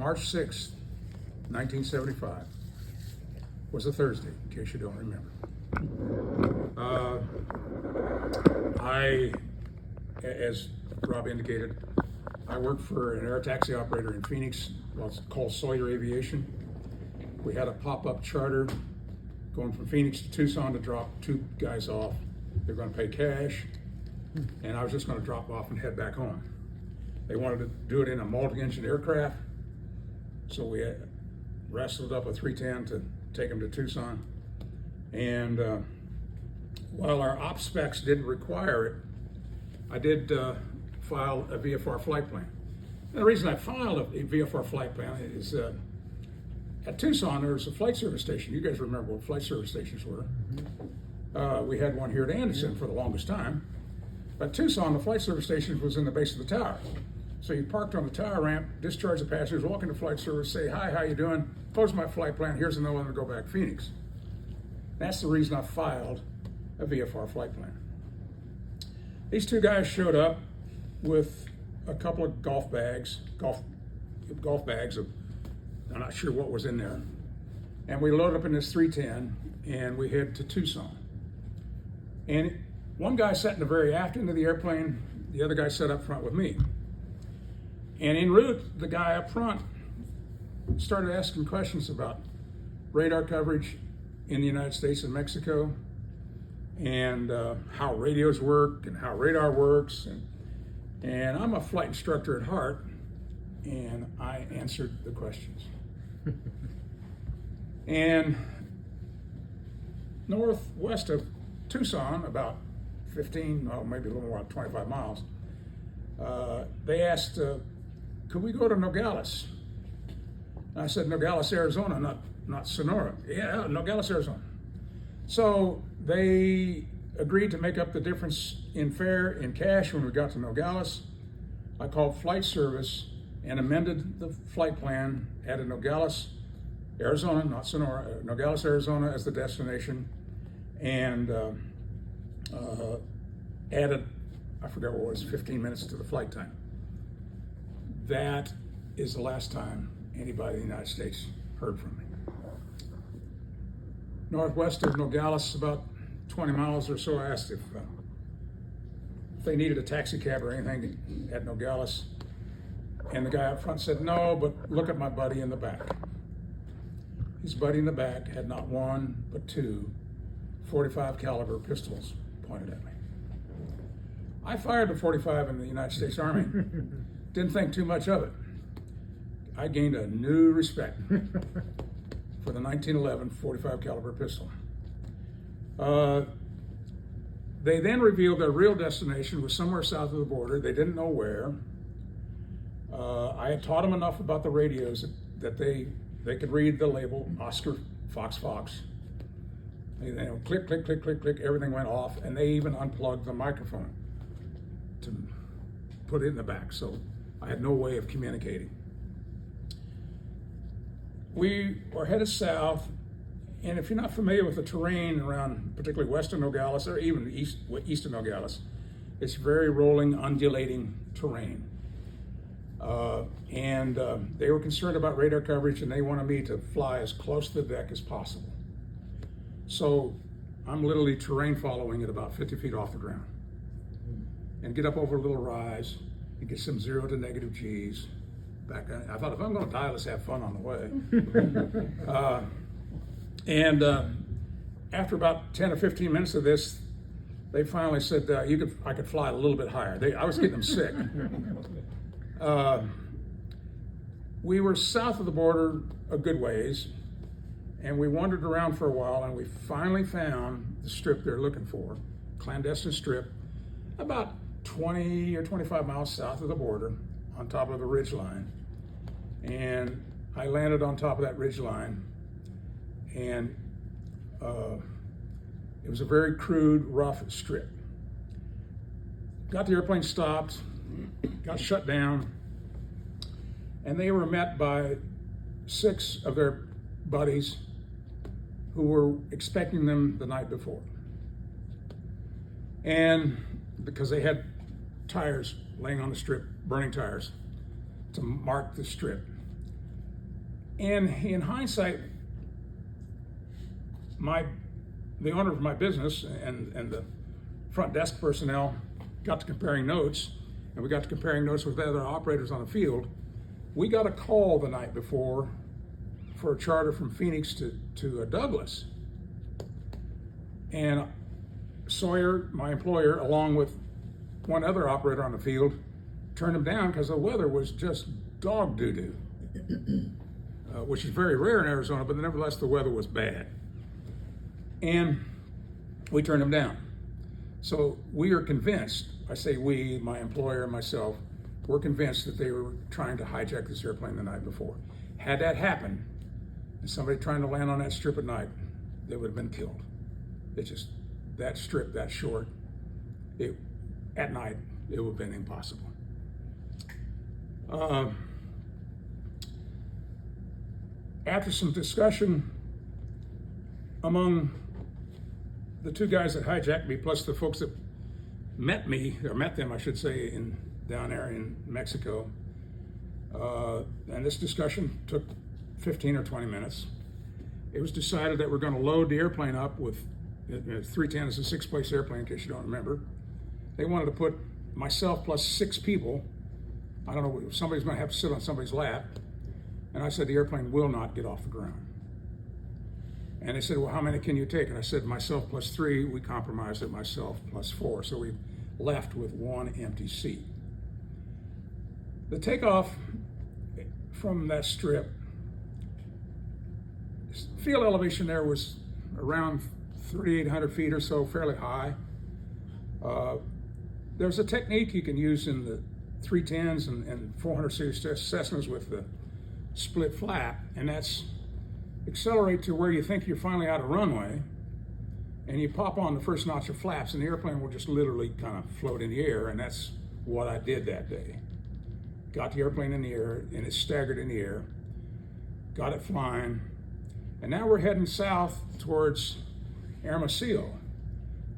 March 6th, 1975, was a Thursday, in case you don't remember. As Rob indicated, I worked for an air taxi operator in Phoenix, it's called Sawyer Aviation. We had a pop-up charter going from Phoenix to Tucson to drop two guys off. They were going to pay cash, and I was just going to drop off and head back home. They wanted to do it in a multi-engine aircraft, so we had wrestled up a 310 to take them to Tucson. And while our op specs didn't require it, I did file a VFR flight plan. And the reason I filed a VFR flight plan is at Tucson, there was a flight service station. You guys remember what flight service stations were. We had one here at Anderson for the longest time. At Tucson, the flight service station was in the base of the tower. So you parked on the tower ramp, discharge the passengers, walk into flight service, say, hi, how you doing? Post my flight plan, here's another one to go back to Phoenix. That's the reason I filed a VFR flight plan. These two guys showed up with a couple of golf bags of, I'm not sure what was in there. And we loaded up in this 310 and we head to Tucson. And one guy sat in the very aft end of the airplane, the other guy sat up front with me. And en route, the guy up front started asking questions about radar coverage in the United States and Mexico, and how radios work and how radar works. And I'm a flight instructor at heart, and I answered the questions. And northwest of Tucson, about 15, well, maybe a little more, 25 miles, they asked, could we go to Nogales? And I said, Nogales, Arizona, not Sonora. Yeah, Nogales, Arizona. So they agreed to make up the difference in fare in cash when we got to Nogales. I called flight service and amended the flight plan, added Nogales, Arizona, not Sonora, Nogales, Arizona as the destination, and added, I forgot what it was, 15 minutes to the flight time. That is the last time anybody in the United States heard from me. Northwest of Nogales, about 20 miles or so, I asked if they needed a taxi cab or anything at Nogales. And the guy up front said, no, but look at my buddy in the back. His buddy in the back had not one, but two 45 caliber pistols pointed at me. I fired a 45 in the United States Army. Didn't think too much of it. I gained a new respect for the 1911 45 caliber pistol. They then revealed their real destination was somewhere south of the border. They didn't know where. I had taught them enough about the radios that they could read the label Oscar Fox Fox. They click, click, click, click, click, everything went off, and they even unplugged the microphone to put it in the back, so I had no way of communicating. We were headed south, and if you're not familiar with the terrain around particularly west of Nogales, or even east of Nogales, it's very rolling, undulating terrain. They were concerned about radar coverage, and they wanted me to fly as close to the deck as possible. So I'm literally terrain following at about 50 feet off the ground, and get up over a little rise and get some 0 to negative G's back. I thought, if I'm going to die, let's have fun on the way. After about 10 or 15 minutes of this, they finally said I could fly a little bit higher. I was getting them sick. We were south of the border a good ways, and we wandered around for a while, and we finally found the strip they're looking for, clandestine strip, about 20 or 25 miles south of the border, on top of the ridge line. And I landed on top of that ridge line, and it was a very crude, rough strip. Got the airplane stopped, got shut down, and they were met by 6 of their buddies who were expecting them the night before. And because they had tires laying on the strip, burning tires, to mark the strip. And in hindsight, the owner of my business and the front desk personnel got to comparing notes, and we got to comparing notes with other operators on the field. We got a call the night before for a charter from Phoenix to Douglas. And Sawyer, my employer, along with one other operator on the field, turned them down because the weather was just dog doo-doo, which is very rare in Arizona, but nevertheless the weather was bad. And we turned them down. So we are convinced, I say we, my employer and myself, we're convinced that they were trying to hijack this airplane the night before. Had that happened, and somebody trying to land on that strip at night, they would have been killed. It's just, that strip, that short, at night, it would have been impossible. After some discussion among the two guys that hijacked me, plus the folks that met them, I should say, down there in Mexico, and this discussion took 15 or 20 minutes. It was decided that we're going to load the airplane up with 310 is a 6-place airplane, in case you don't remember. They wanted to put myself plus 6 people. I don't know, somebody's going to have to sit on somebody's lap. And I said, the airplane will not get off the ground. And they said, well, how many can you take? And I said, myself plus 3. We compromised at myself plus 4. So we left with 1 empty seat. The takeoff from that strip, field elevation there was around 3,800 feet or so, fairly high. There's a technique you can use in the 310s and 400 series Cessnas with the split flap, and that's accelerate to where you think you're finally out of runway, and you pop on the first notch of flaps, and the airplane will just literally kind of float in the air, and that's what I did that day. Got the airplane in the air, and it staggered in the air, got it flying, and now we're heading south towards Hermosillo,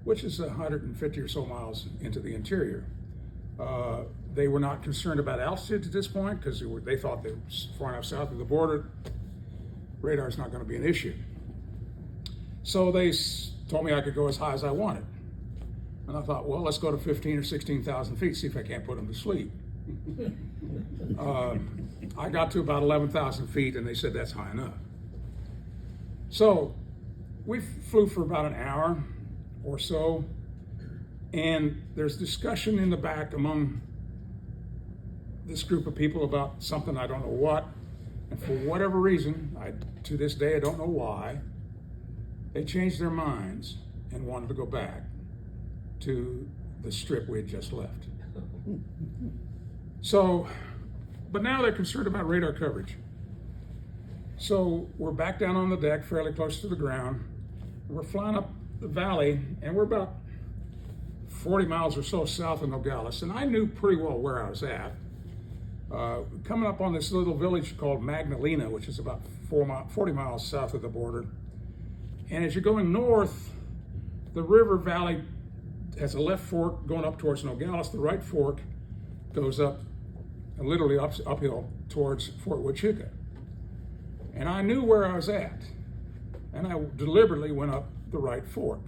which is 150 or so miles into the interior. They were not concerned about altitude at this point because they thought they were far enough south of the border. Radar's not going to be an issue. So they told me I could go as high as I wanted. And I thought, well, let's go to 15 or 16,000 feet, see if I can't put them to sleep. I got to about 11,000 feet and they said that's high enough. So we flew for about an hour or so, and there's discussion in the back among this group of people about something I don't know what, and for whatever reason, to this day I don't know why, they changed their minds and wanted to go back to the strip we had just left. So, but now they're concerned about radar coverage. So we're back down on the deck, fairly close to the ground. We're flying up the valley, and we're about 40 miles or so south of Nogales, and I knew pretty well where I was at. Coming up on this little village called Magdalena, which is about 40 miles south of the border. And as you're going north, the river valley has a left fork going up towards Nogales. The right fork goes up, literally uphill towards Fort Huachuca. And I knew where I was at, and I deliberately went up the right fork.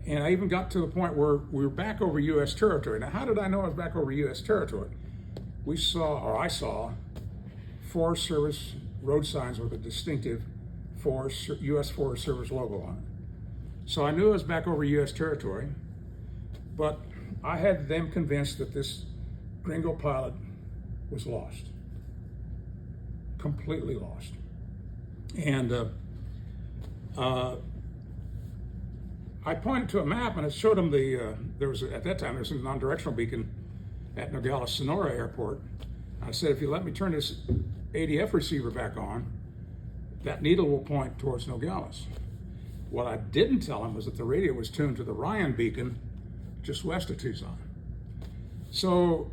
And I even got to the point where we were back over U.S. territory. Now, how did I know I was back over U.S. territory? I saw Forest Service road signs with a distinctive U.S. Forest Service logo on it. So I knew I was back over U.S. territory, but I had them convinced that this gringo pilot was lost. Completely lost. And I pointed to a map and I showed them at that time there was a non-directional beacon at Nogales, Sonora Airport. I said, if you let me turn this ADF receiver back on, that needle will point towards Nogales. What I didn't tell them was that the radio was tuned to the Ryan beacon just west of Tucson. So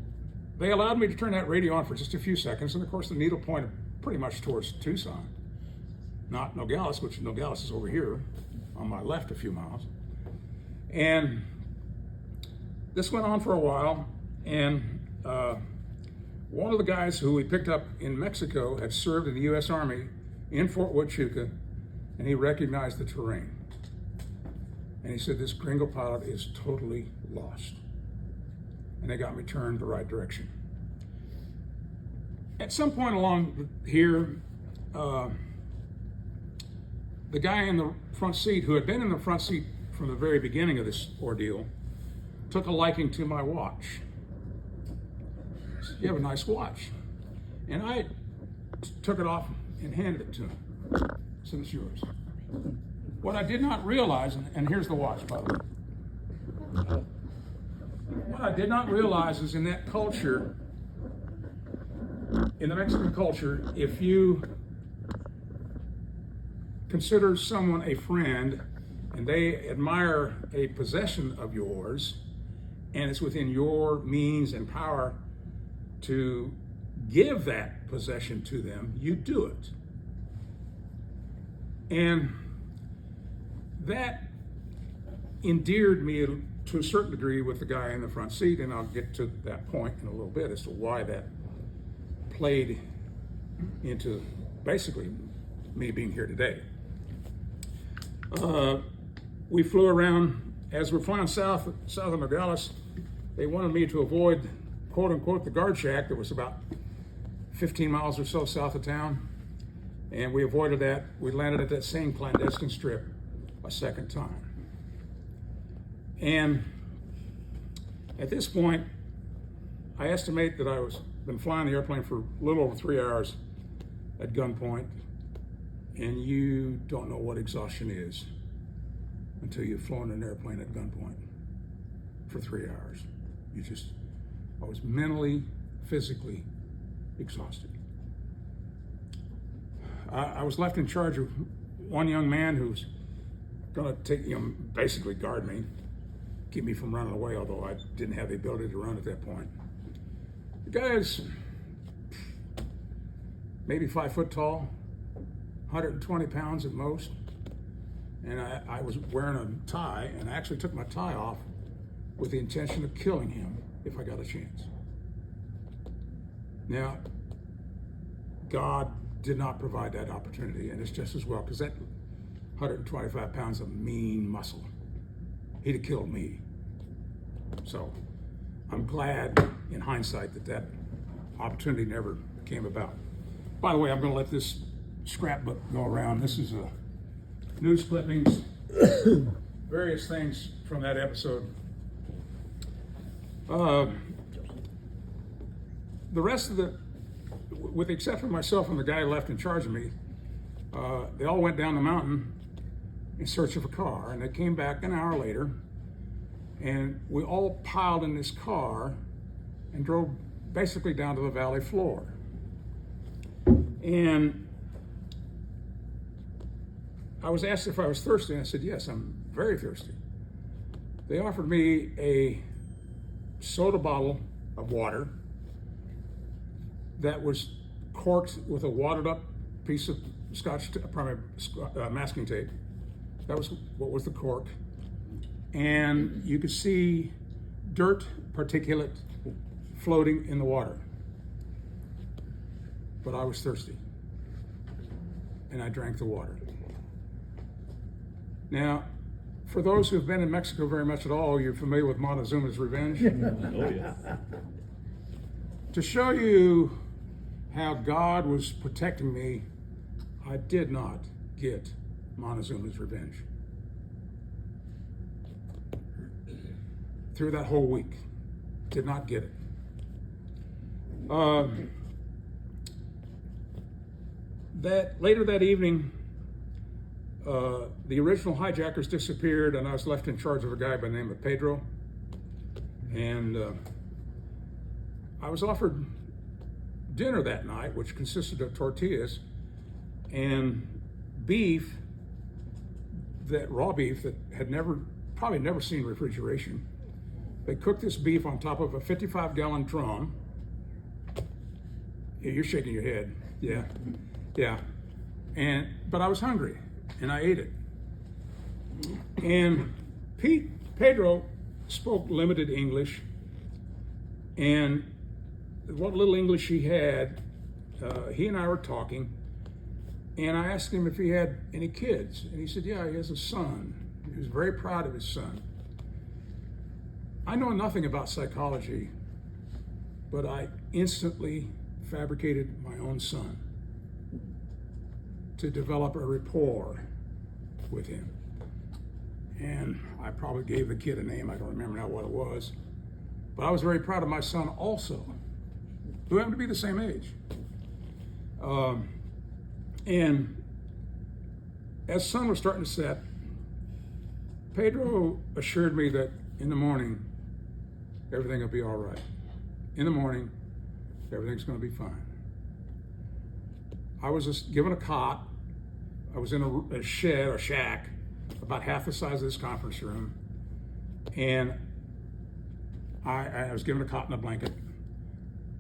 they allowed me to turn that radio on for just a few seconds, and of course the needle pointed pretty much towards Tucson, not Nogales, which Nogales is over here on my left a few miles. And this went on for a while, and One of the guys who we picked up in Mexico had served in the U.S. Army in Fort Huachuca, and he recognized the terrain. And he said, this gringo pilot is totally lost. And they got me turned the right direction. At some point along here, the guy in the front seat, who had been in the front seat from the very beginning of this ordeal, took a liking to my watch. He said, you have a nice watch. And I took it off and handed it to him. I said, it's yours. What I did not realize, and here's the watch, by the way. What I did not realize is in that culture, in the Mexican culture, if you consider someone a friend and they admire a possession of yours, and it's within your means and power to give that possession to them, you do it. And that endeared me to a certain degree with the guy in the front seat, and I'll get to that point in a little bit as to why that played into basically me being here today. We flew around. As we're flying south of Nogales, they wanted me to avoid, quote unquote, the guard shack that was about 15 miles or so south of town. And we avoided that. We landed at that same clandestine strip a second time. And at this point, I estimate that I was been flying the airplane for a little over 3 hours at gunpoint, and you don't know what exhaustion is until you've flown an airplane at gunpoint for 3 hours. I was mentally, physically exhausted. I was left in charge of one young man who's going to take, basically guard me, keep me from running away, although I didn't have the ability to run at that point. The guy's maybe 5 foot tall, 120 pounds at most, and I was wearing a tie, and I actually took my tie off with the intention of killing him if I got a chance. Now, God did not provide that opportunity, and it's just as well, because that 125 pounds of mean muscle, he'd have killed me. So I'm glad in hindsight that opportunity never came about. By the way, I'm going to let this scrapbook go around. This is news clippings, various things from that episode. The rest of with the exception of myself and the guy left in charge of me, they all went down the mountain in search of a car, and they came back an hour later, and we all piled in this car and drove basically down to the valley floor. And I was asked if I was thirsty, and I said, yes, I'm very thirsty. They offered me a soda bottle of water that was corked with a wadded up piece of masking tape. That was what was the cork. And you could see dirt particulate floating in the water. But I was thirsty, and I drank the water. Now, for those who've been in Mexico very much at all, you're familiar with Montezuma's Revenge? Oh, yeah. To show you how God was protecting me, I did not get Montezuma's Revenge. Through that whole week, did not get it. Later that evening, the original hijackers disappeared, and I was left in charge of a guy by the name of Pedro. And I was offered dinner that night, which consisted of tortillas and beef, raw beef that had probably never seen refrigeration. They cooked this beef on top of a 55-gallon drum. Yeah, you're shaking your head. Yeah, yeah. But I was hungry, and I ate it. And Pedro spoke limited English, and what little English he had, he and I were talking, and I asked him if he had any kids, and he said, yeah, he has a son. He was very proud of his son. I know nothing about psychology, but I instantly fabricated my own son to develop a rapport with him. And I probably gave the kid a name, I don't remember now what it was, but I was very proud of my son also, who happened to be the same age. And as sun was starting to set, Pedro assured me that in the morning, everything will be all right. In the morning, everything's going to be fine. I was just given a cot. I was in a shed or shack about half the size of this conference room, and I was given a cot and a blanket,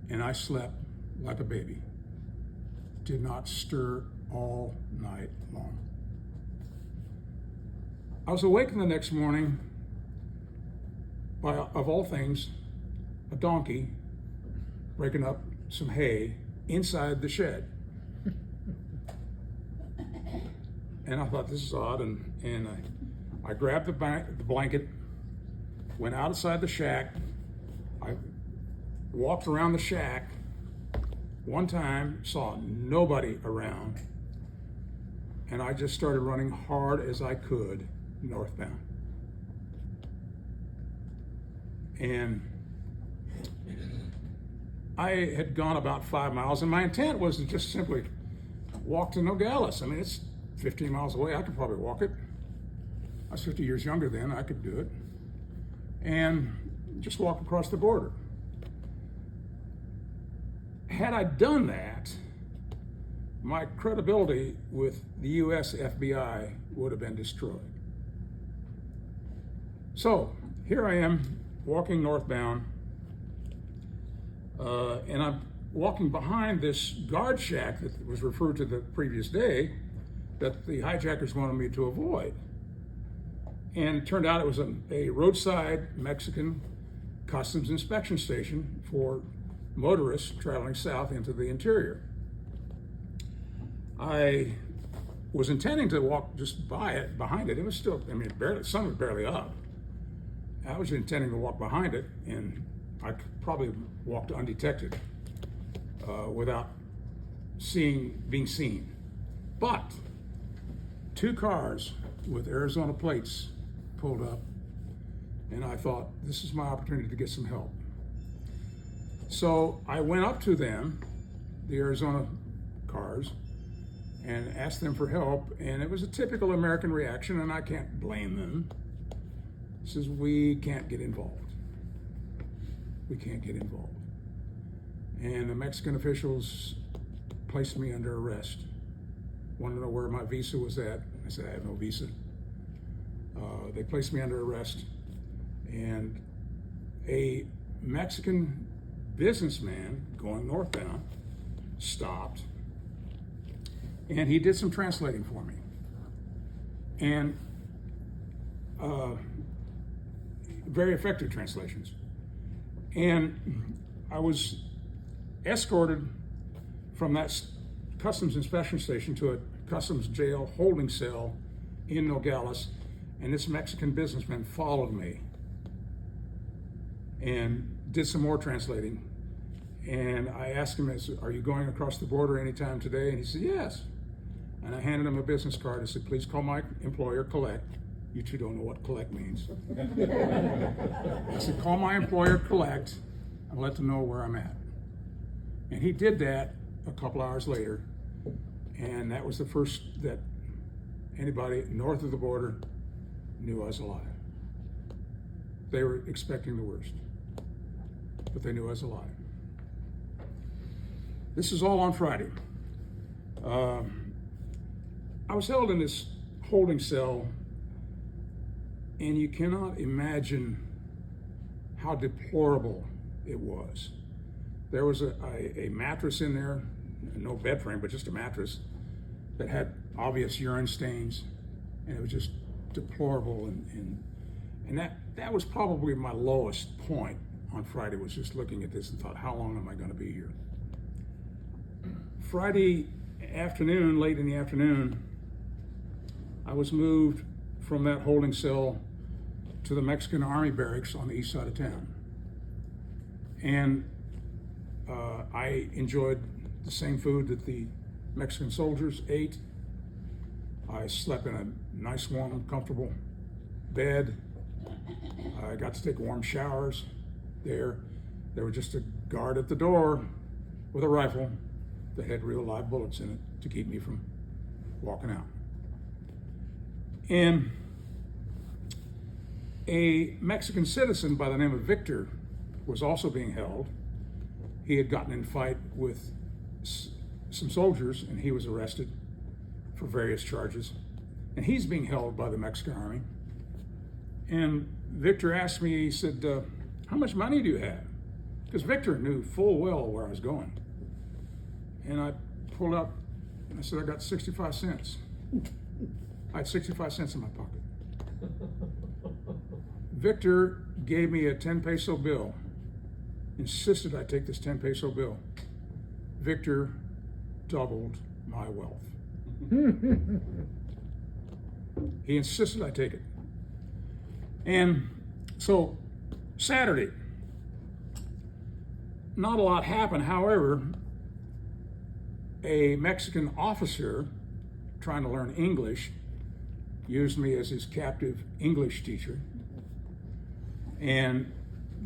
and I slept like a baby. Did not stir all night long. I was awakened the next morning by, of all things, a donkey breaking up some hay inside the shed. And I thought, this is odd, and I grabbed the blanket, went outside the shack. I walked around the shack one time, saw nobody around, and I just started running hard as I could northbound. And I had gone about 5 miles, and my intent was to just simply walk to Nogales. I mean, it's 15 miles away. I could probably walk it. I was 50 years younger then. I could do it. And just walk across the border. Had I done that, my credibility with the US FBI would have been destroyed. So here I am walking northbound, and I'm walking behind this guard shack that was referred to the previous day that the hijackers wanted me to avoid. And it turned out it was a roadside Mexican customs inspection station for motorists traveling south into the interior. I was intending to walk just by it, behind it. It was still, I mean, barely, the sun was barely up. I was intending to walk behind it, and I probably walked undetected without being seen. But 2 cars with Arizona plates pulled up, and I thought, this is my opportunity to get some help. So I went up to them, the Arizona cars, and asked them for help, and it was a typical American reaction, and I can't blame them. It says, we can't get involved. We can't get involved. And the Mexican officials placed me under arrest. Wanted to know where my visa was at. I said, I have no visa. They placed me under arrest, and a Mexican businessman going northbound stopped, and he did some translating for me. And very effective translations. And I was escorted from that customs inspection station to a customs jail holding cell in Nogales, and this Mexican businessman followed me and did some more translating. And I asked him, are you going across the border anytime today? And he said, yes. And I handed him a business card. I said, please call my employer, Collect. You two don't know what collect means. I said, call my employer, Collect, and let them know where I'm at. And he did that a couple hours later, and that was the first that anybody north of the border knew I was alive. They were expecting the worst, but they knew I was alive. This is all on Friday. I was held in this holding cell, and you cannot imagine how deplorable it was. There was a mattress in there, no bed frame, but just a mattress that had obvious urine stains, and it was just deplorable. And that was probably my lowest point on Friday was just looking at this and thought, how long am I going to be here? Friday afternoon, late in the afternoon, I was moved from that holding cell to the Mexican Army barracks on the east side of town. And I enjoyed the same food that the Mexican soldiers ate. I slept in a nice, warm, comfortable bed. I got to take warm showers there. There was just a guard at the door with a rifle that had real live bullets in it to keep me from walking out. And a Mexican citizen by the name of Victor was also being held. He had gotten in a fight with some soldiers and he was arrested for various charges. And he's being held by the Mexican Army. And Victor asked me, he said, how much money do you have? Because Victor knew full well where I was going. And I pulled out and I said, I got 65 cents. I had 65 cents in my pocket. Victor gave me a 10 peso bill, insisted I take this 10 peso bill. Victor doubled my wealth. He insisted I take it. And so Saturday, not a lot happened. However, a Mexican officer trying to learn English used me as his captive English teacher. And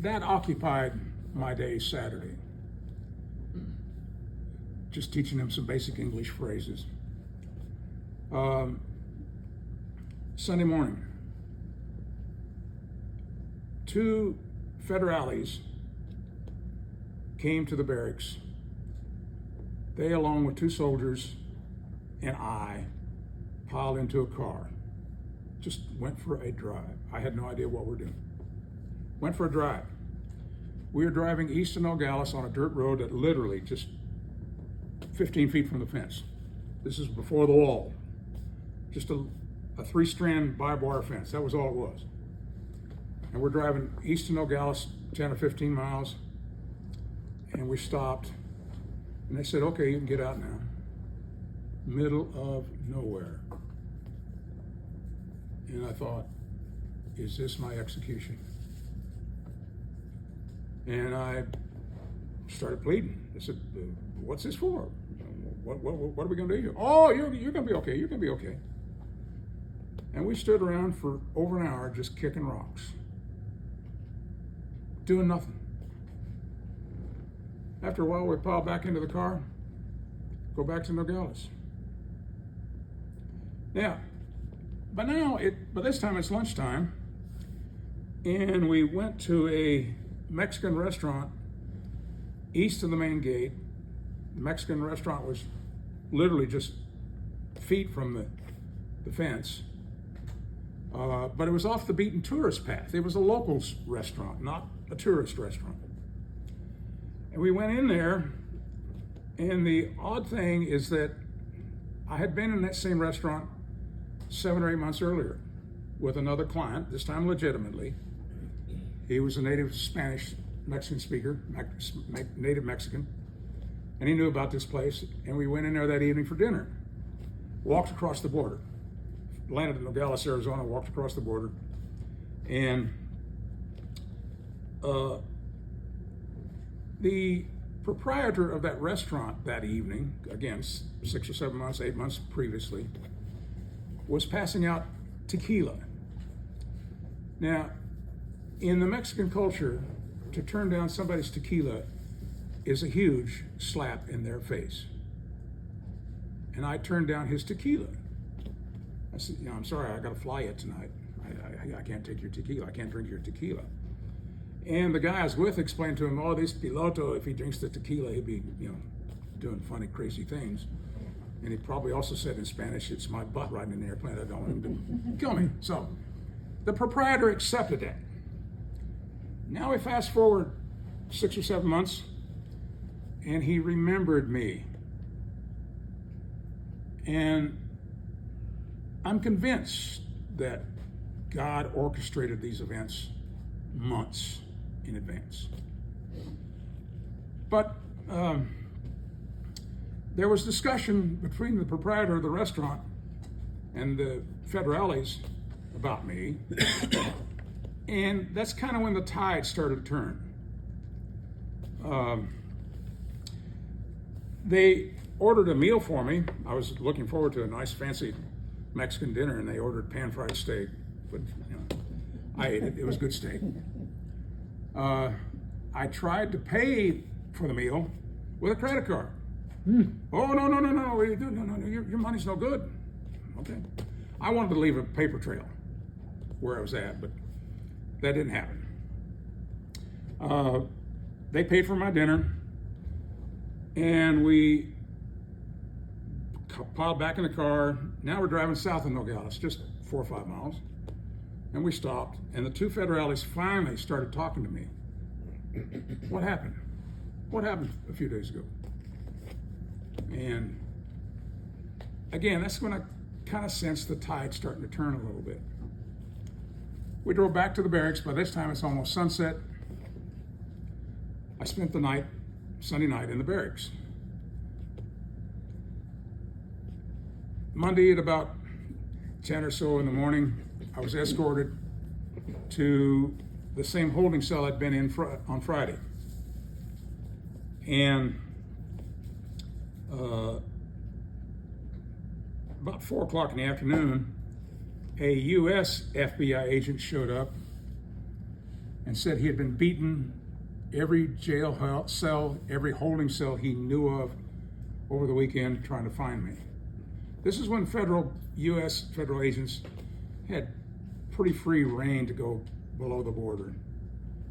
that occupied my day Saturday. Just teaching him some basic English phrases. Sunday morning, 2 federales came to the barracks. They, along with 2 soldiers and I, piled into a car. Just went for a drive. I had no idea what we're doing. Went for a drive. We were driving east of Nogales on a dirt road that literally just 15 feet from the fence. This is before the wall. Just a 3-strand barbed wire fence. That was all it was. And we're driving east of Nogales, 10 or 15 miles. And we stopped. And they said, okay, you can get out now. Middle of nowhere. And I thought, is this my execution? And I started pleading. I said, what's this for? What are we going to do here? Oh, you're going to be okay. You're going to be okay. And we stood around for over an hour just kicking rocks, doing nothing. After a while, we piled back into the car, go back to Nogales. Now, by this time it's lunchtime, and we went to a Mexican restaurant east of the main gate. The Mexican restaurant was literally just feet from the fence, but it was off the beaten tourist path. It was a locals restaurant, not a tourist restaurant. And we went in there, and the odd thing is that I had been in that same restaurant 7 or 8 months earlier with another client, this time legitimately. He was a native Spanish Mexican speaker, native Mexican, and he knew about this place. And we went in there that evening for dinner. Walked across the border, landed in Nogales, Arizona, walked across the border, and the proprietor of that restaurant that evening, again, 6 or 7 months, 8 months previously, was passing out tequila. Now, in the Mexican culture, to turn down somebody's tequila is a huge slap in their face. And I turned down his tequila. I said, I'm sorry, I got to fly you tonight. I can't take your tequila. I can't drink your tequila. And the guy I was with explained to him, oh, this piloto, if he drinks the tequila, he'd be, doing funny, crazy things. And he probably also said in Spanish, it's my butt riding in the airplane. I don't want him to kill me. So the proprietor accepted that. Now we fast forward 6 or 7 months, and he remembered me. And I'm convinced that God orchestrated these events months in advance. But there was discussion between the proprietor of the restaurant and the federales about me, and that's kind of when the tide started to turn. They ordered a meal for me. I was looking forward to a nice fancy Mexican dinner, and they ordered pan-fried steak. But I ate it. It was good steak. I tried to pay for the meal with a credit card. Oh, no, your money's no good. Okay. I wanted to leave a paper trail where I was at, but that didn't happen. They paid for my dinner, and we piled back in the car. Now we're driving south of Nogales, just 4 or 5 miles, and we stopped, and the two federales finally started talking to me. What happened? What happened a few days ago? And again, that's when I kind of sensed the tide starting to turn a little bit. We drove back to the barracks. By this time, it's almost sunset. I spent the night, Sunday night, in the barracks. Monday at about 10 or so in the morning, I was escorted to the same holding cell I'd been in on Friday. And about 4 o'clock in the afternoon, a U.S. FBI agent showed up and said he had been beaten every jail cell, every holding cell he knew of over the weekend trying to find me. This is when U.S. federal agents had pretty free reign to go below the border.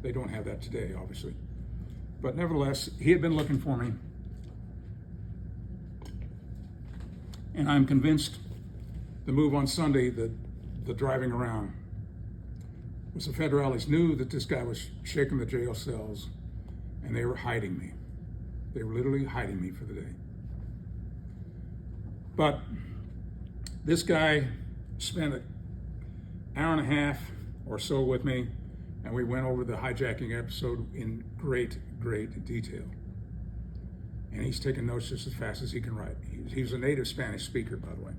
They don't have that today, obviously. But nevertheless, he had been looking for me. And I'm convinced the move on Sunday, the driving around, was the federales knew that this guy was shaking the jail cells, and they were hiding me. They were literally hiding me for the day. But this guy spent an hour and a half or so with me, and we went over the hijacking episode in great detail. And he's taking notes just as fast as he can write. He was a native Spanish speaker, by the way.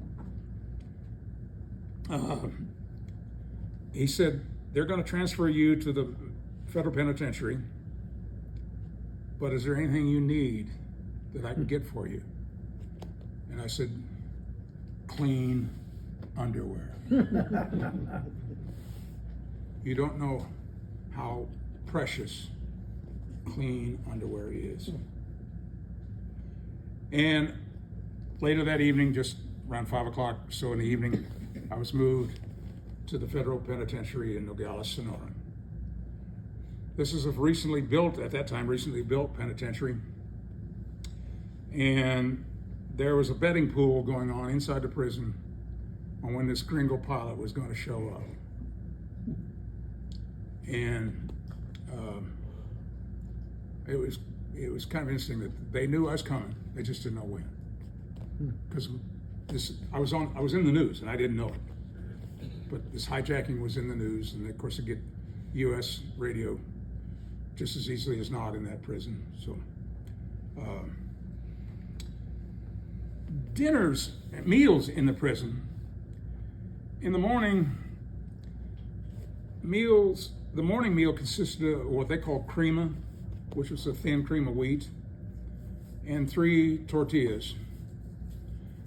He said, they're going to transfer you to the federal penitentiary, but is there anything you need that I can get for you? And I said, clean underwear. You don't know how precious clean underwear is. And later that evening, just around 5 o'clock or so in the evening, I was moved to the federal penitentiary in Nogales, Sonora. This is a recently built penitentiary. And there was a betting pool going on inside the prison on when this gringo pilot was going to show up. And it was kind of interesting that they knew I was coming. They just didn't know when. Because I was in the news and I didn't know it. But this hijacking was in the news, and of course they get U.S. radio just as easily as not in that prison. So meals in the prison. In the morning, the morning meal consisted of what they call crema, which was a thin cream of wheat, and 3 tortillas.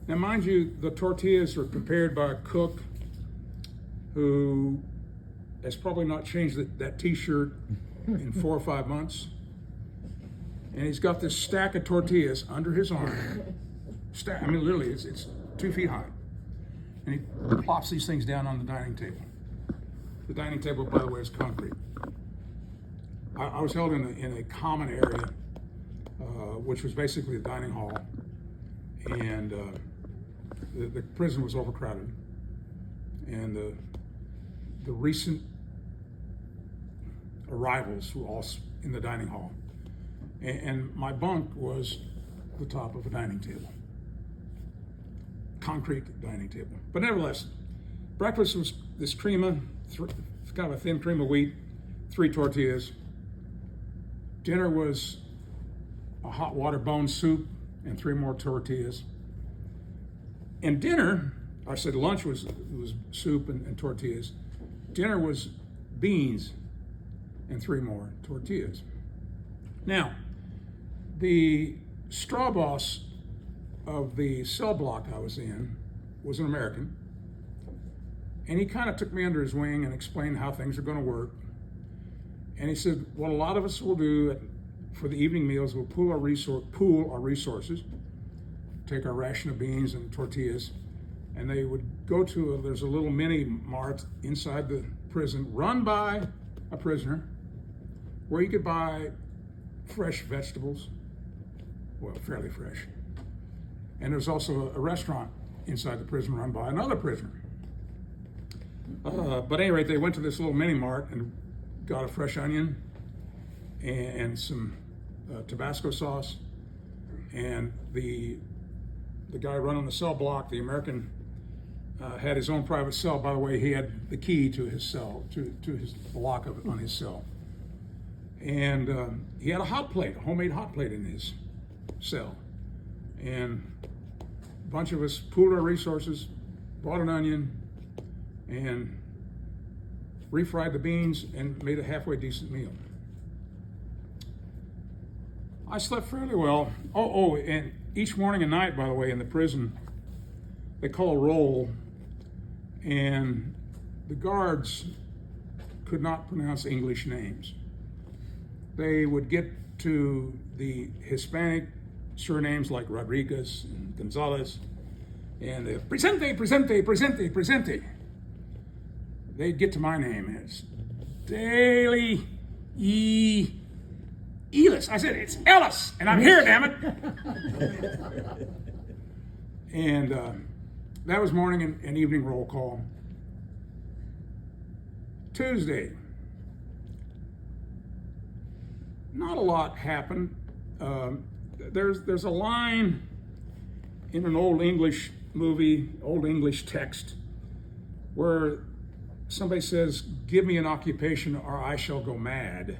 Now, mind you, the tortillas are prepared by a cook who has probably not changed that t-shirt in 4 or 5 months. And he's got this stack of tortillas under his arm. Literally, it's 2 feet high. And he plops these things down on the dining table. The dining table, by the way, is concrete. I was held in a common area, which was basically the dining hall. And the prison was overcrowded. And the recent arrivals were all in the dining hall. And my bunk was the top of a dining table. Concrete dining table. But nevertheless, breakfast was this crema, kind of a thin cream of wheat, 3 tortillas, Dinner was a hot water bone soup and 3 more tortillas. And dinner, I said lunch was soup and tortillas. Dinner was beans and 3 more tortillas. Now, the straw boss of the cell block I was in was an American, and he kind of took me under his wing and explained how things are going to work. And he said, what a lot of us will do for the evening meals, we'll pool our resources, take our ration of beans and tortillas, and they would go to there's a little mini mart inside the prison run by a prisoner where you could buy fresh vegetables, well, fairly fresh. And there's also a restaurant inside the prison run by another prisoner. But at any rate, they went to this little mini mart and got a fresh onion and some Tabasco sauce. And the guy running the cell block, the American, had his own private cell. By the way, he had the key to his cell, to his lock on his cell. And he had a homemade hot plate in his cell. And a bunch of us pooled our resources, bought an onion, and refried the beans and made a halfway decent meal. I slept fairly well. And each morning and night, by the way, in the prison, they call a roll, and the guards could not pronounce English names. They would get to the Hispanic surnames like Rodriguez and Gonzalez, and presente. They'd get to my name, and it's Daily Ellis. I said, it's Ellis, and I'm here, damn it. And that was morning and evening roll call. Tuesday, not a lot happened. There's a line in an old English movie, old English text, where somebody says, give me an occupation or I shall go mad.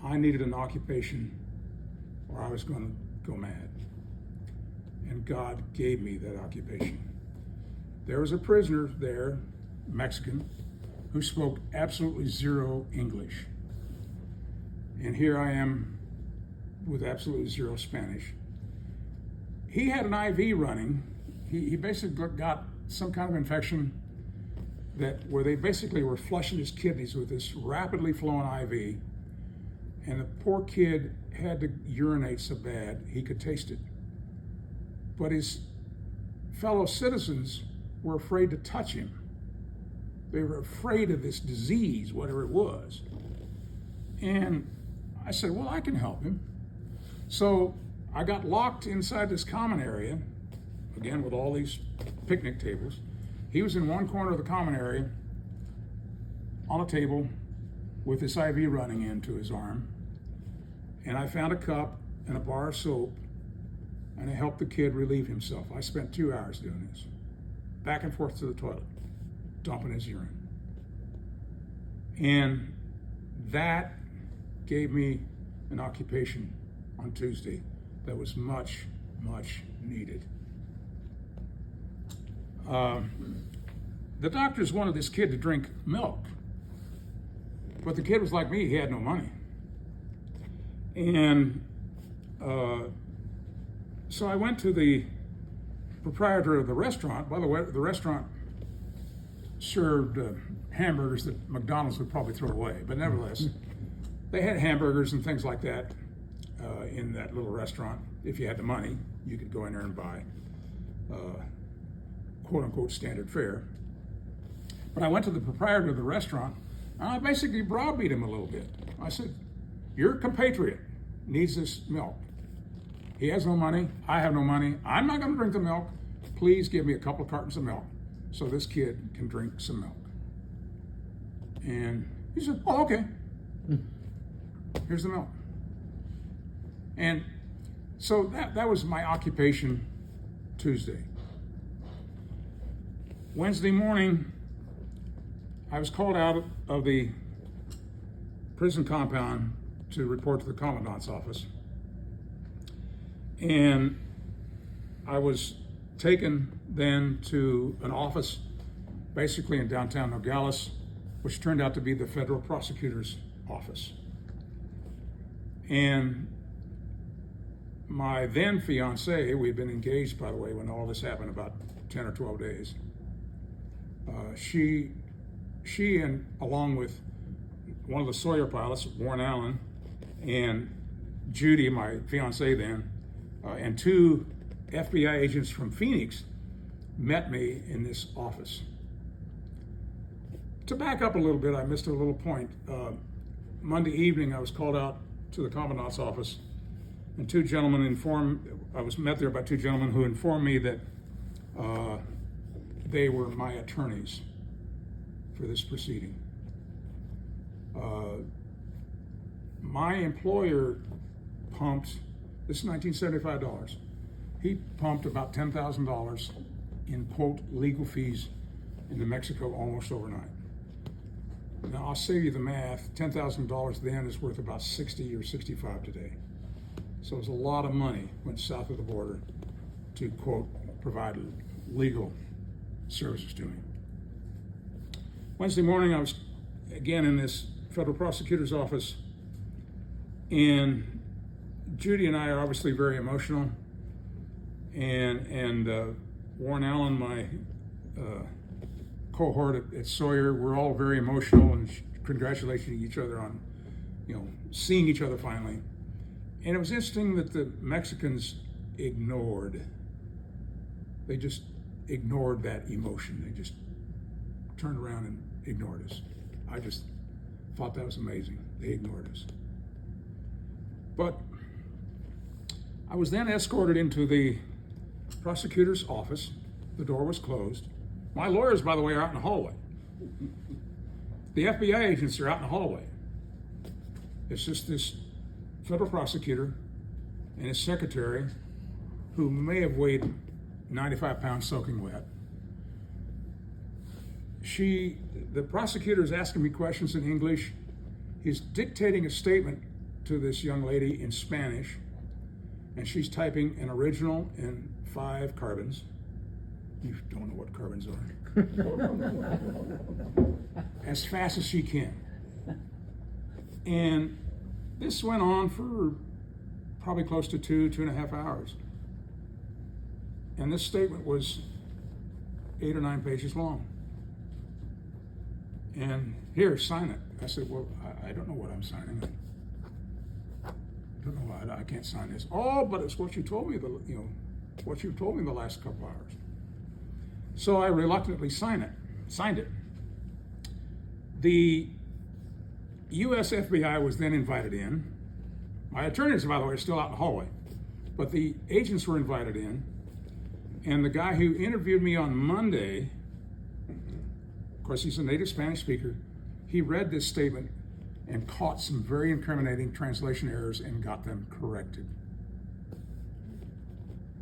I needed an occupation or I was going to go mad. And God gave me that occupation. There was a prisoner there, Mexican, who spoke absolutely zero English. And here I am with absolutely zero Spanish. He had an IV running. He basically got some kind of infection where they basically were flushing his kidneys with this rapidly flowing IV. And the poor kid had to urinate so bad he could taste it. But his fellow citizens were afraid to touch him. They were afraid of this disease, whatever it was. And I said, well, I can help him. So I got locked inside this common area, again with all these picnic tables. He was in one corner of the common area on a table with this IV running into his arm. And I found a cup and a bar of soap, and I helped the kid relieve himself. I spent 2 hours doing this, back and forth to the toilet, dumping his urine. And that gave me an occupation on Tuesday that was much, much needed. The doctors wanted this kid to drink milk, but the kid was like me, he had no money. And so I went to the proprietor of the restaurant. By the way, the restaurant served hamburgers that McDonald's would probably throw away, but nevertheless, they had hamburgers and things like that in that little restaurant. If you had the money, you could go in there and buy quote-unquote standard fare. But I went to the proprietor of the restaurant, and I basically browbeat him a little bit. I said, your compatriot needs this milk. He has no money, I have no money, I'm not gonna drink the milk. Please give me a couple of cartons of milk so this kid can drink some milk. And he said, oh, okay. Here's the milk. And so that was my occupation Tuesday. Wednesday morning, I was called out of the prison compound to report to the commandant's office. And I was taken then to an office basically in downtown Nogales, which turned out to be the federal prosecutor's office. And my then fiancé, we had been engaged, by the way, when all this happened, about 10 or 12 days. She and along with one of the Sawyer pilots, Warren Allen, and Judy, my fiancée then, and two FBI agents from Phoenix met me in this office. To back up a little bit, I missed a little point. Monday evening, I was called out to the commandant's office, and I was met there by two gentlemen who informed me that they were my attorneys for this proceeding. My employer pumped, this is $1975, he pumped about $10,000 in, quote, legal fees into Mexico almost overnight. Now, I'll save you the math. $10,000 then is worth about 60 or 65 today. So it was a lot of money went south of the border to, quote, provide legal services to me. Wednesday morning, I was again in this federal prosecutor's office, and Judy and I are obviously very emotional, and Warren Allen, my cohort at Sawyer, we're all very emotional and congratulating each other on, seeing each other finally. And it was interesting that the Mexicans they just ignored that emotion. They just turned around and ignored us. I just thought that was amazing. They ignored us. But I was then escorted into the prosecutor's office. The door was closed. My lawyers, by the way, are out in the hallway. The FBI agents are out in the hallway. It's just this federal prosecutor and his secretary, who may have weighed 95 pounds soaking wet. The prosecutor is asking me questions in English. He's dictating a statement to this young lady in Spanish, and she's typing an original and 5 carbons. You don't know what carbons are. As fast as she can. And this went on for probably close to 2.5 hours. And this statement was 8 or 9 pages long. And here, sign it. I said, well, I don't know what I'm signing. I don't know why I can't sign this. Oh, but it's what you told me. What you told me the last couple hours. So I reluctantly signed it. The U.S. FBI was then invited in. My attorneys, by the way, are still out in the hallway. But the agents were invited in. And the guy who interviewed me on Monday, of course, he's a native Spanish speaker, he read this statement and caught some very incriminating translation errors and got them corrected.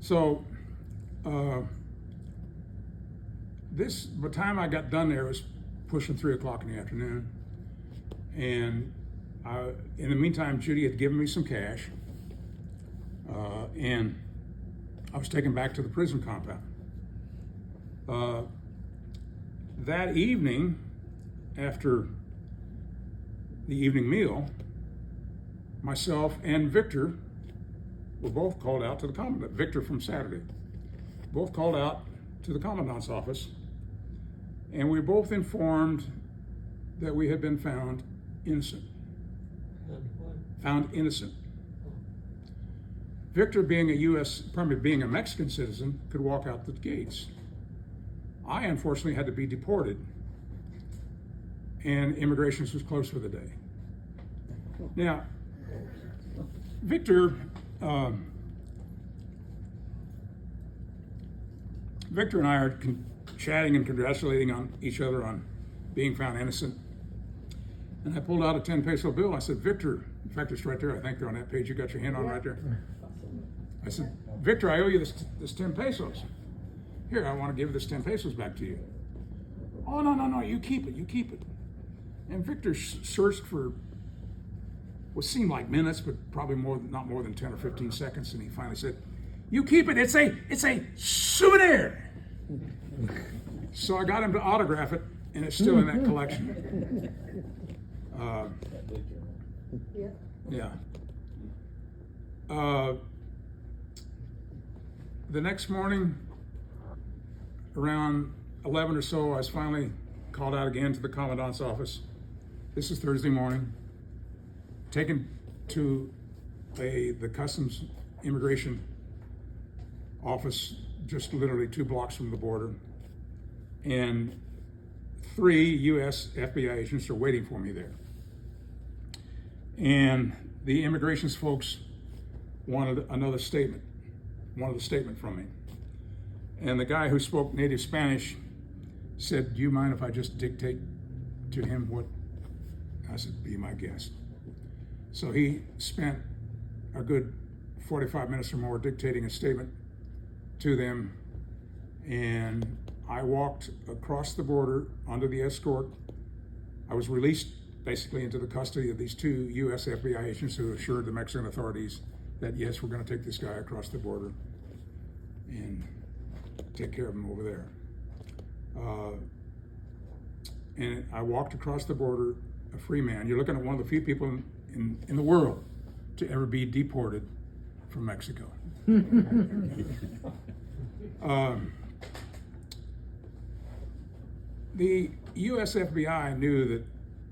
So, by the time I got done there, it was pushing 3 o'clock in the afternoon. And in the meantime, Judy had given me some cash, and I was taken back to the prison compound. That evening, after the evening meal, myself and Victor were both called out to the commandant. Victor from Saturday, both called out to the commandant's office, and we were both informed that we had been found innocent. Found innocent. Victor, being being a Mexican citizen, could walk out the gates. I, unfortunately, had to be deported, and immigration was closed for the day. Now, Victor and I are chatting and congratulating on each other on being found innocent. And I pulled out a 10 peso bill. I said, Victor, in fact, it's right there. I think they're on that page you got your hand on right there. I said, Victor, I owe you this 10 pesos. Here, I want to give this 10 pesos back to you. Oh, no, you keep it. And Victor searched for what seemed like minutes, but probably not more than 10 or 15 seconds. And he finally said, "You keep it, it's a souvenir." So I got him to autograph it, and it's still in that collection. Yeah. The next morning, around 11 or so, I was finally called out again to the commandant's office. This is Thursday morning. Taken to the customs immigration office, just literally 2 blocks from the border. And 3 U.S. FBI agents are waiting for me there. And the immigrations folks wanted a statement from me. And the guy who spoke native Spanish said, "Do you mind if I just dictate to him what?" I said, "Be my guest." So he spent a good 45 minutes or more dictating a statement to them, and I walked across the border under the escort. I was released basically into the custody of these 2 U.S. FBI agents who assured the Mexican authorities that, yes, we're going to take this guy across the border and take care of him over there. And I walked across the border, a free man. You're looking at one of the few people in the world to ever be deported from Mexico. The U.S. FBI knew that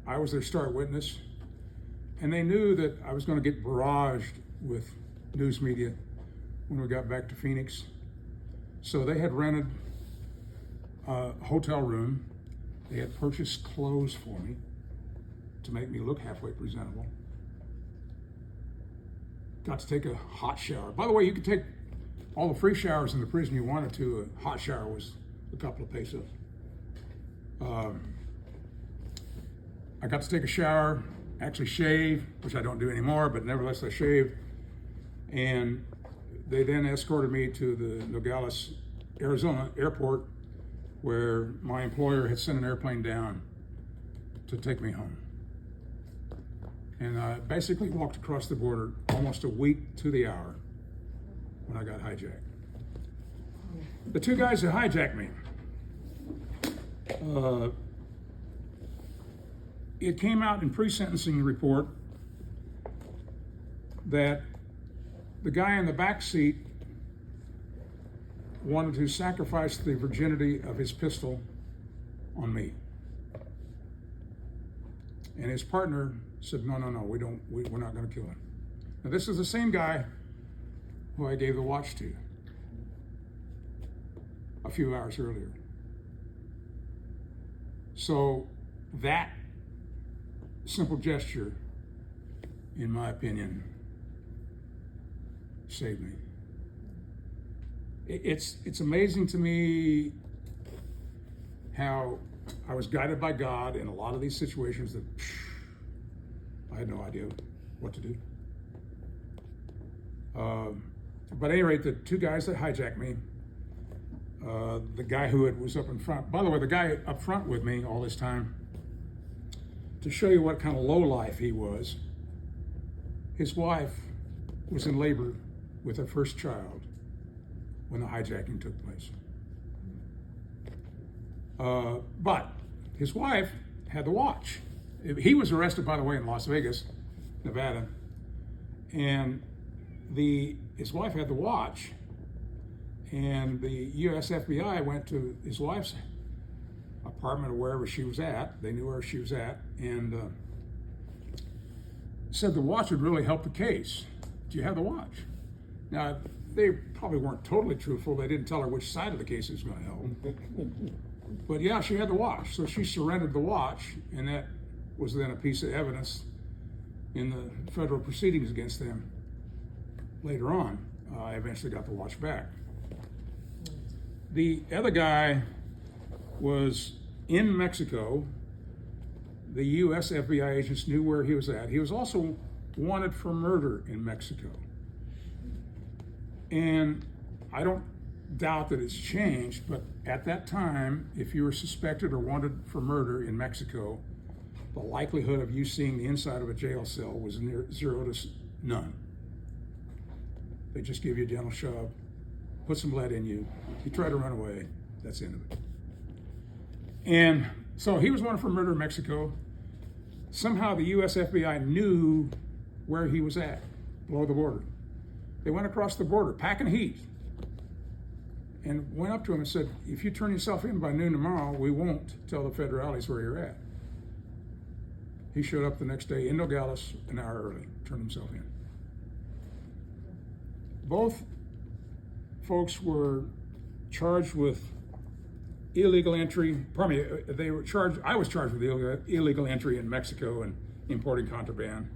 I was their star witness, and they knew that I was going to get barraged with news media when we got back to Phoenix. So they had rented a hotel room. They had purchased clothes for me to make me look halfway presentable. Got to take a hot shower. By the way, you could take all the free showers in the prison you wanted to. A hot shower was a couple of pesos. I got to take a shower, actually shave, which I don't do anymore, but nevertheless I shaved. And they then escorted me to the Nogales, Arizona airport, where my employer had sent an airplane down to take me home. And I basically walked across the border almost a week to the hour when I got hijacked. The 2 guys that hijacked me, it came out in pre-sentencing report that the guy in the back seat wanted to sacrifice the virginity of his pistol on me. And his partner said, no, we're not going to kill him. Now, this is the same guy who I gave the watch to a few hours earlier. So that simple gesture, in my opinion, saved me. It's amazing to me how I was guided by God in a lot of these situations that I had no idea what to do. But at any rate, the 2 guys that hijacked me, the guy who was up in front, by the way, the guy up front with me all this time, to show you what kind of lowlife he was, his wife was in labor with her first child when the hijacking took place. But his wife had the watch. He was arrested, by the way, in Las Vegas, Nevada, and his wife had the watch, and the U.S. FBI went to his wife's apartment or wherever she was at. They knew where she was at, and said the watch would really help the case. Do you have the watch? Now, they probably weren't totally truthful. They didn't tell her which side of the case it was going to help. But yeah, she had the watch. So she surrendered the watch, and that was then a piece of evidence in the federal proceedings against them later on. I eventually got the watch back. The other guy was in Mexico. The U.S. FBI agents knew where he was at. He was also wanted for murder in Mexico. And I don't doubt that it's changed, but at that time, if you were suspected or wanted for murder in Mexico, the likelihood of you seeing the inside of a jail cell was near 0 to none. They just give you a gentle shove, put some lead in you, you try to run away, that's the end of it. And so he was wanted for murder in Mexico. Somehow the US FBI knew where he was at, below the border. They went across the border, packing heat, and went up to him and said, if you turn yourself in by noon tomorrow, we won't tell the federales where you're at. He showed up the next day in Nogales an hour early, turned himself in. Both folks were charged with illegal entry. I was charged with illegal entry in Mexico and importing contraband.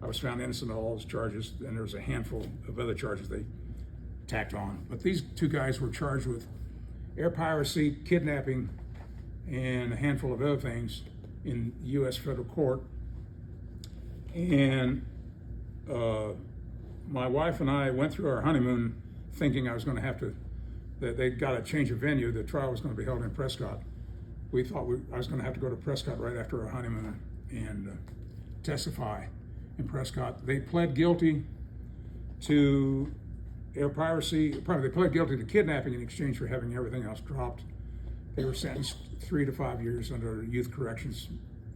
I was found innocent of all those charges, and there was a handful of other charges they tacked on. But these two guys were charged with air piracy, kidnapping, and a handful of other things in U.S. federal court. And my wife and I went through our honeymoon thinking I was going to have to, that they'd got to change of venue. The trial was going to be held in Prescott. We thought I was going to have to go to Prescott right after our honeymoon and testify in Prescott. They pled guilty to air piracy. They pled guilty to kidnapping in exchange for having everything else dropped. They were sentenced 3 to 5 years under the Youth Corrections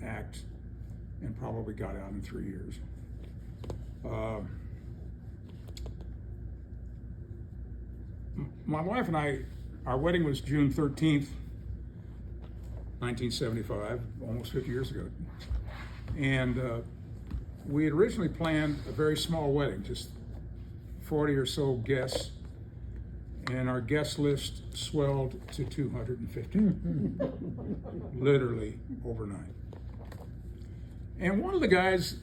Act and probably got out in 3 years. My wife and I, our wedding was June 13th, 1975, almost 50 years ago. And we had originally planned a very small wedding, just 40 or so guests. And our guest list swelled to 250, literally overnight. And one of the guys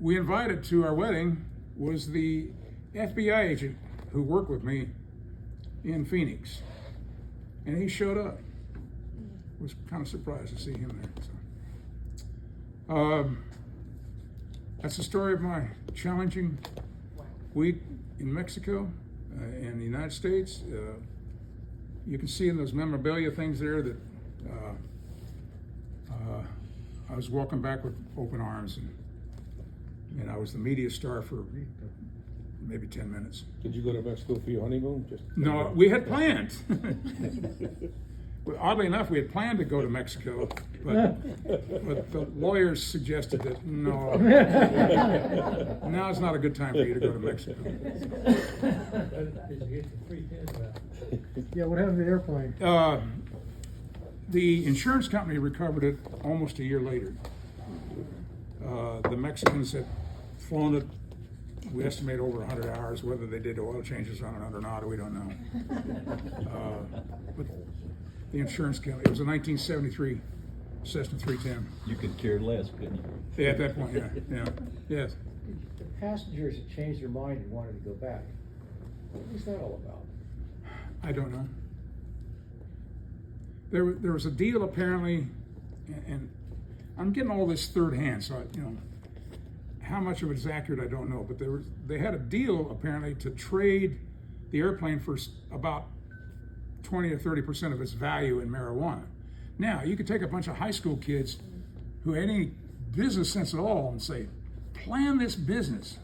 we invited to our wedding was the FBI agent who worked with me in Phoenix. And he showed up. Was kind of surprised to see him there. So. That's the story of my challenging week in Mexico. In the United States. You can see in those memorabilia things there that I was walking back with open arms, and I was the media star for maybe 10 minutes. Did you go to Mexico for your honeymoon? No, we had planned. Well, oddly enough, we had planned to go to Mexico, but the lawyers suggested that no, now is not a good time for you to go to Mexico. Yeah, what happened to the airplane? The insurance company recovered it almost a year later. The Mexicans had flown it, we estimate, over 100 hours. Whether they did oil changes on it or not, we don't know. But the insurance company, it was a 1973 Cessna 310. You could care less, couldn't you? Yeah, at that point, yeah. Yes. The passengers had changed their mind and wanted to go back. What was that all about? I don't know. There was a deal apparently, and I'm getting all this third hand, so how much of it is accurate I don't know. But they had a deal apparently to trade the airplane for about 20 or 30% of its value in marijuana. Now you could take a bunch of high school kids who had any business sense at all and say, plan this business.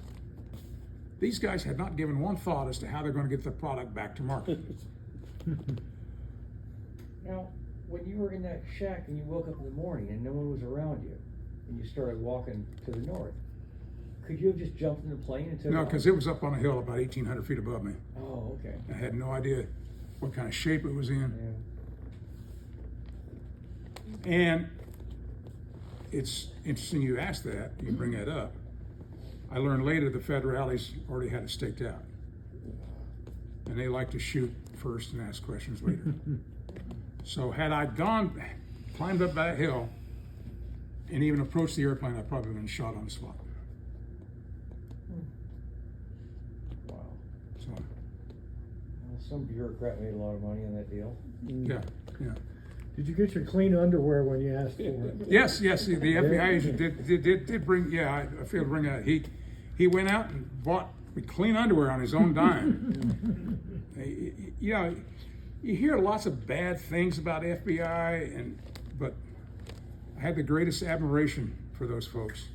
These guys had not given one thought as to how they're going to get the product back to market. Now, when you were in that shack and you woke up in the morning and no one was around you, and you started walking to the north, could you have just jumped in the plane and took No, off? because it was up on a hill about 1,800 feet above me. Oh, okay. I had no idea what kind of shape it was in. Yeah. And it's interesting you asked that, you bring that up. I learned later the federales already had it staked out. And they like to shoot first and ask questions later. So had I climbed up that hill and even approached the airplane, I'd probably been shot on the spot. Wow. So, Well, some bureaucrat made a lot of money on that deal. yeah. Did you get your clean underwear when you asked for it? Yes, the FBI agent did bring, I failed to bring that. He went out and bought clean underwear on his own dime. You hear lots of bad things about FBI, but I had the greatest admiration for those folks.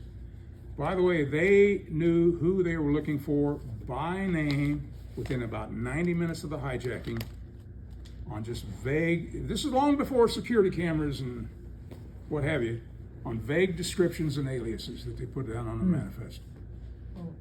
By the way, they knew who they were looking for by name within about 90 minutes of the hijacking on just vague, this is long before security cameras and what have you, on vague descriptions and aliases that they put down on the manifest. Oh.